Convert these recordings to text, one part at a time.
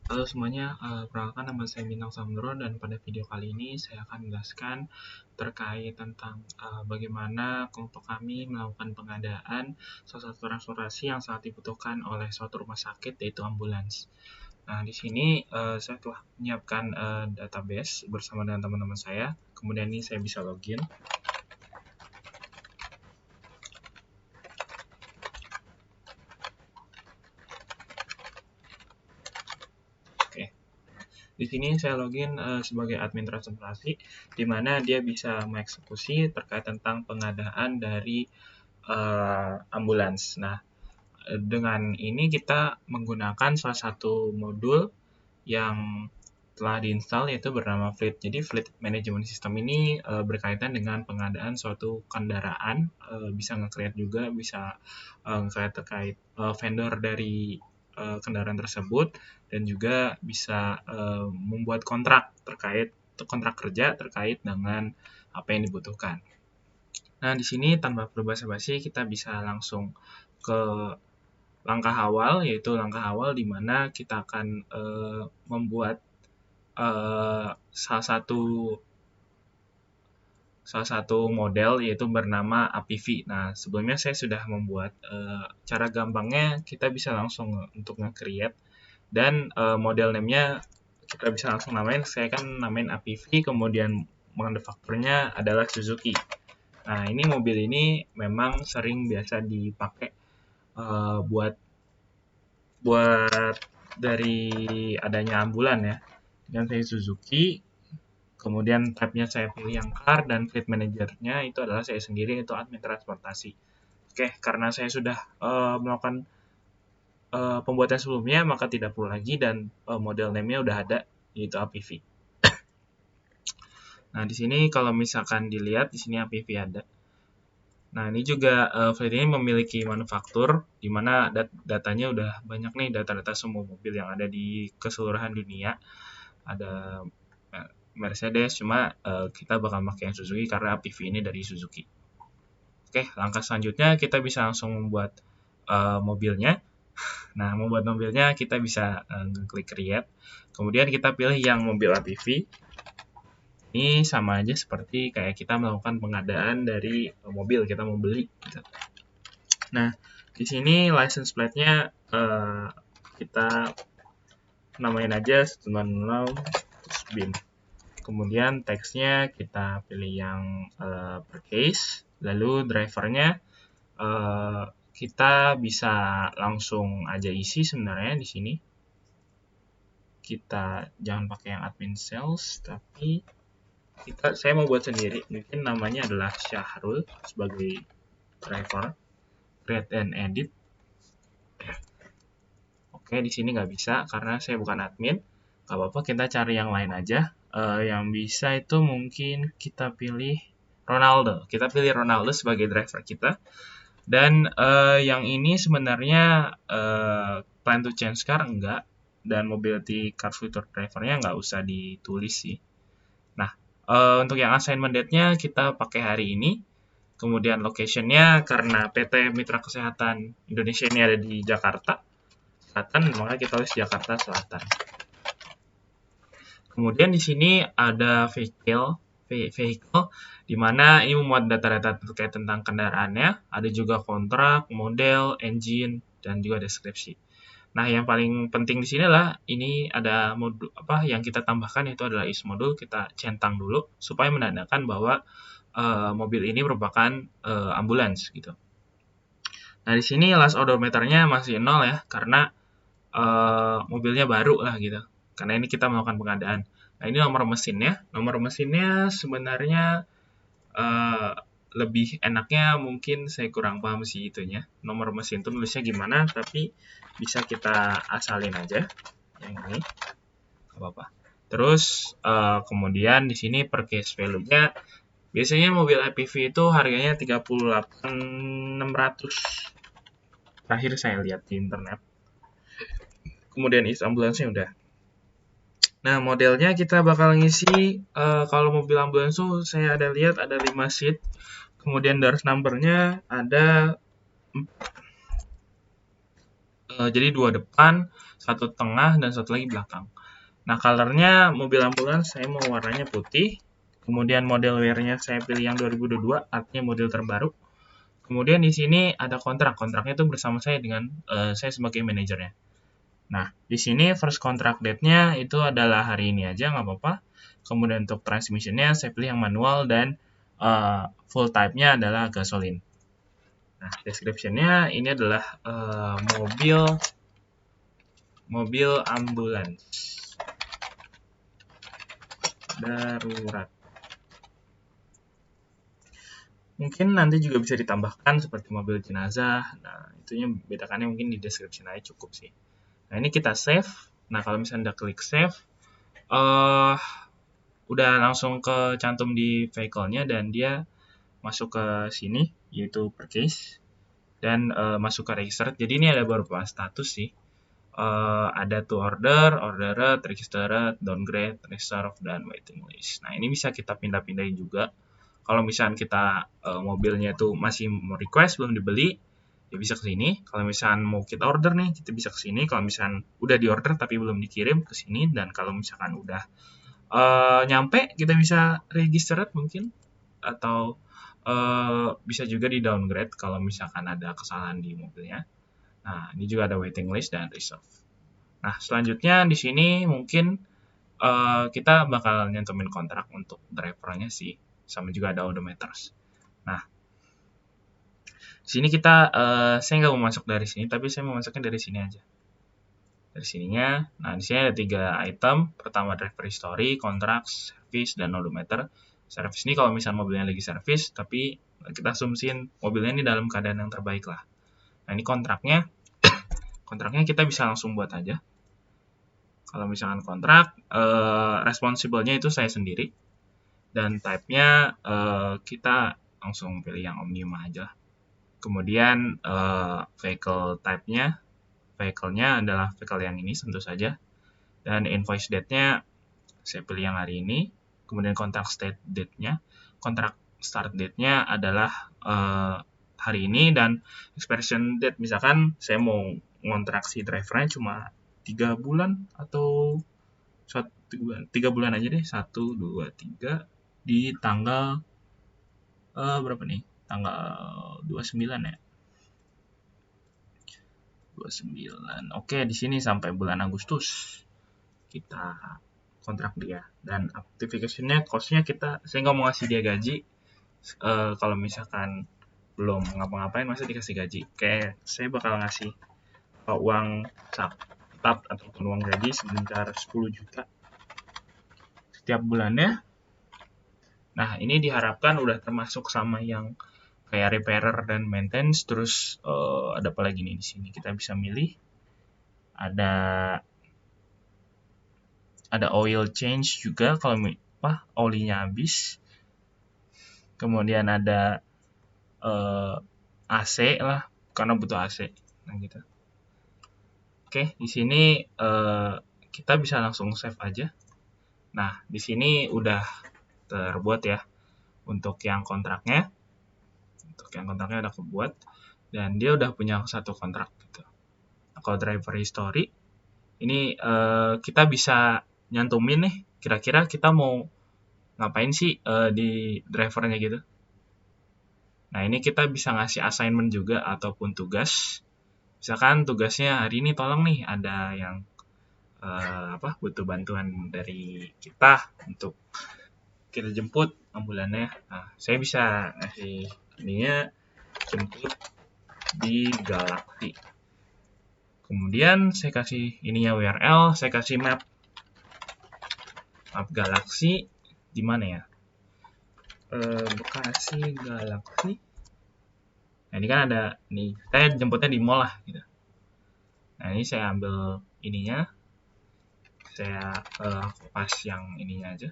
Halo semuanya, perkenalkan nama saya Bintang Samdro dan pada video kali ini saya akan menjelaskan terkait tentang bagaimana kelompok kami melakukan pengadaan salah satu transportasi yang sangat dibutuhkan oleh suatu rumah sakit yaitu ambulans. Nah, di sini saya telah menyiapkan database bersama dengan teman-teman saya. Kemudian ini saya bisa login. Oke. Di sini saya login sebagai admin transportasi, di mana dia bisa mengeksekusi terkait tentang pengadaan dari ambulans. Nah, dengan ini kita menggunakan salah satu modul yang telah diinstal yaitu bernama Fleet. Jadi Fleet Management System ini berkaitan dengan pengadaan suatu kendaraan, bisa nge-create juga, bisa nge-create terkait vendor dari kendaraan tersebut, dan juga bisa membuat kontrak kerja terkait dengan apa yang dibutuhkan. Nah, di sini tanpa perlu basa-basi kita bisa langsung ke langkah awal, yaitu langkah awal di mana kita akan membuat salah satu model yaitu bernama APV. Nah, sebelumnya saya sudah membuat cara gampangnya kita bisa langsung untuk nge-create dan model name-nya kita bisa langsung namain. Saya kan namain APV, kemudian manufakturnya adalah Suzuki. Nah, ini mobil ini memang sering biasa dipakai buat dari adanya ambulan ya. Dan saya Suzuki, kemudian type-nya saya pilih yang car, dan fleet manager-nya itu adalah saya sendiri, itu admin transportasi. Oke, karena saya sudah melakukan pembuatan sebelumnya, maka tidak perlu lagi, dan model name-nya udah ada, yaitu APV. Nah, di sini kalau misalkan dilihat, di sini APV ada. Nah, ini juga Fleet ini memiliki manufaktur, di mana datanya udah banyak nih, data-data semua mobil yang ada di keseluruhan dunia. Ada Mercedes, cuma kita bakal pakai yang Suzuki karena APV ini dari Suzuki. Oke, langkah selanjutnya kita bisa langsung membuat mobilnya. Nah, membuat mobilnya kita bisa klik create. Kemudian kita pilih yang mobil APV. Ini sama aja seperti kayak kita melakukan pengadaan dari mobil, kita mau beli. Gitu. Nah, di sini license plate-nya kita namain aja 190 terus BIN. Kemudian teksnya kita pilih yang purchase, lalu drivernya kita bisa langsung aja isi sebenarnya di sini. Kita jangan pakai yang admin sales, tapi saya mau buat sendiri. Mungkin namanya adalah Syahrul sebagai driver, create and edit. Oke, di sini nggak bisa karena saya bukan admin. Nggak apa-apa, kita cari yang lain aja. Yang bisa itu mungkin kita pilih Ronaldo. Kita pilih Ronaldo sebagai driver kita. Dan yang ini sebenarnya plan to change car enggak. Dan mobility car future drivernya nggak usah ditulis sih. Nah, untuk yang assignment date-nya kita pakai hari ini. Kemudian location-nya karena PT Mitra Kesehatan Indonesia ini ada di Jakarta Selatan, maka kita tulis Jakarta Selatan. Kemudian di sini ada vehicle di mana ini memuat data-data terkait tentang kendaraannya, ada juga kontrak, model, engine, dan juga deskripsi. Nah, yang paling penting di sini adalah ini ada modul yang kita tambahkan, itu adalah is modul. Kita centang dulu supaya menandakan bahwa mobil ini merupakan ambulans gitu. Nah, di sini last odometernya masih 0 ya, karena mobilnya baru lah gitu. Karena ini kita melakukan pengadaan. Nah, ini nomor mesinnya. Nomor mesinnya sebenarnya lebih enaknya mungkin saya kurang paham sih itunya. Nomor mesin itu nulisnya gimana, tapi bisa kita asalin aja yang ini. Gak apa-apa. Terus kemudian di sini purchase value-nya biasanya mobil APV itu harganya 38.600. Terakhir saya lihat di internet. Kemudian is ambulansnya udah. Nah, modelnya kita bakal ngisi kalau mobil ambulans tuh saya ada lihat ada 5 seat. Kemudian doors number-nya ada Jadi 2 depan, 1 tengah, dan 1 lagi belakang. Nah, colornya mobil ambulans saya mau warnanya putih. Kemudian model wear-nya saya pilih yang 2022, artinya model terbaru. Kemudian di sini ada kontraknya itu bersama saya dengan saya sebagai manajernya. Nah, di sini first contract date-nya itu adalah hari ini aja, nggak apa-apa. Kemudian untuk transmission-nya saya pilih yang manual dan full type-nya adalah gasolin. Nah, description-nya ini adalah mobil ambulans darurat. Mungkin nanti juga bisa ditambahkan seperti mobil jenazah. Nah, itunya bedakannya mungkin di description aja cukup sih. Nah, ini kita save. Nah, kalau misalnya udah klik save, udah langsung ke cantum di vehicle-nya dan dia masuk ke sini, yaitu purchase, dan masuk ke registered. Jadi ini ada beberapa status sih. Ada to order, ordered, registered, downgrade, reserve, dan waiting list. Nah, ini bisa kita pindah-pindahin juga. Kalau misalnya kita mobilnya tuh masih mau request belum dibeli, ya bisa ke sini. Kalau misalnya mau kita order nih, kita bisa ke sini. Kalau misalnya udah di order tapi belum dikirim, ke sini. Dan kalau misalkan udah nyampe, kita bisa registered mungkin, atau bisa juga di downgrade kalau misalkan ada kesalahan di mobilnya. Nah, ini juga ada waiting list dan reserve. Nah, selanjutnya di sini mungkin kita bakal nyantumin kontrak untuk drivernya sih, sama juga ada odometers. Nah, di sini kita saya nggak mau masuk dari sini, tapi saya mau masuknya dari sini aja. Dari sininya, nah di sini ada 3 item. Pertama driver history, kontrak, service, dan odometer. Service ini kalau misalnya mobilnya lagi service, tapi kita asumsiin mobilnya ini dalam keadaan yang terbaik lah. Nah, ini kontraknya. Kontraknya kita bisa langsung buat aja. Kalau misalkan kontrak, responsible-nya itu saya sendiri. Dan type-nya kita langsung pilih yang Omnium aja. Kemudian vehicle type-nya, vehicle-nya adalah vehicle yang ini tentu saja. Dan invoice date-nya saya pilih yang hari ini. Kemudian contract start date-nya, contract start date-nya adalah hari ini, dan expiration date misalkan saya mau ngontrak si drivernya cuma 3 bulan atau 3 bulan aja deh, 1, 2, 3 di tanggal berapa nih? Tanggal 29 ya. 29. Oke, di sini sampai bulan Agustus kita kontrak dia. Dan activation-nya, cost-nya saya nggak mau ngasih dia gaji. Kalau misalkan belum ngapa-ngapain masa dikasih gaji. Kayak saya bakal ngasih uang tetap ataupun uang gaji sebesar 10 juta setiap bulannya. Nah, ini diharapkan udah termasuk sama yang kayak repairer dan maintenance. Terus ada apa lagi nih di sini? Kita bisa milih. Ada oil change juga kalau olinya habis. Kemudian ada AC lah, karena butuh AC. Nah, gitu. Oke, di sini kita bisa langsung save aja. Nah, di sini udah terbuat ya untuk yang kontraknya. Untuk yang kontraknya udah kebuat dan dia udah punya satu kontrak gitu. Nah, kalau driver history ini kita bisa nyantumin nih kira-kira kita mau ngapain sih di drivernya gitu. Nah, ini kita bisa ngasih assignment juga ataupun tugas. Misalkan tugasnya hari ini tolong nih ada yang butuh bantuan dari kita untuk kita jemput ambulannya. Nah, saya bisa ngasih ininya jemput di Galaxy. Kemudian saya kasih ininya URL, saya kasih map Galaxy di mana ya? Bekasi Galaxy. Nah, ini kan ada nih, saya jemputnya di mall lah gitu. Nah, ini saya ambil ininya. Saya pas yang ininya aja.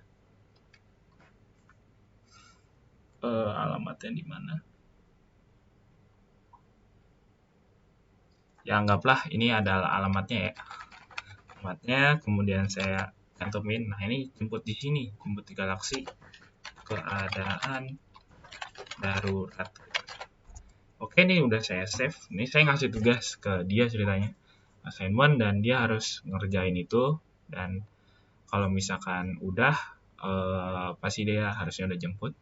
Alamatnya di mana? Ya, anggaplah ini adalah alamatnya ya. Alamatnya, kemudian saya cantumin. Nah, ini jemput di sini, jemput di Galaxy. Keadaan darurat. Oke, nih udah saya save. Ini saya ngasih tugas ke dia ceritanya. assignment dan dia harus ngerjain itu, dan kalau misalkan udah pasti dia harusnya udah jemput,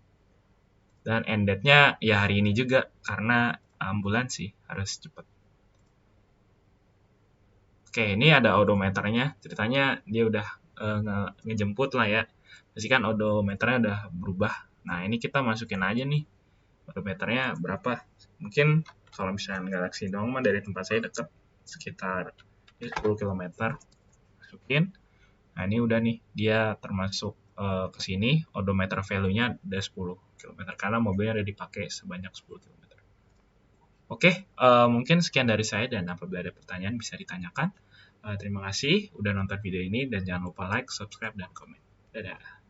dan end date-nya ya hari ini juga karena ambulan sih harus cepet. Oke, ini ada odometernya, ceritanya dia udah ngejemput lah ya, pasti kan odometernya udah berubah. Nah ini kita masukin aja nih odometernya berapa. Mungkin kalau misalnya Galaxy doang mah dari tempat saya deket sekitar 10 km, masukin. Nah ini udah nih, dia termasuk ke sini odometer value-nya udah 10 km karena mobilnya udah dipakai sebanyak 10 km. Oke, mungkin sekian dari saya, dan apabila ada pertanyaan bisa ditanyakan. Terima kasih udah nonton video ini, dan jangan lupa like, subscribe, dan komen. Dadah.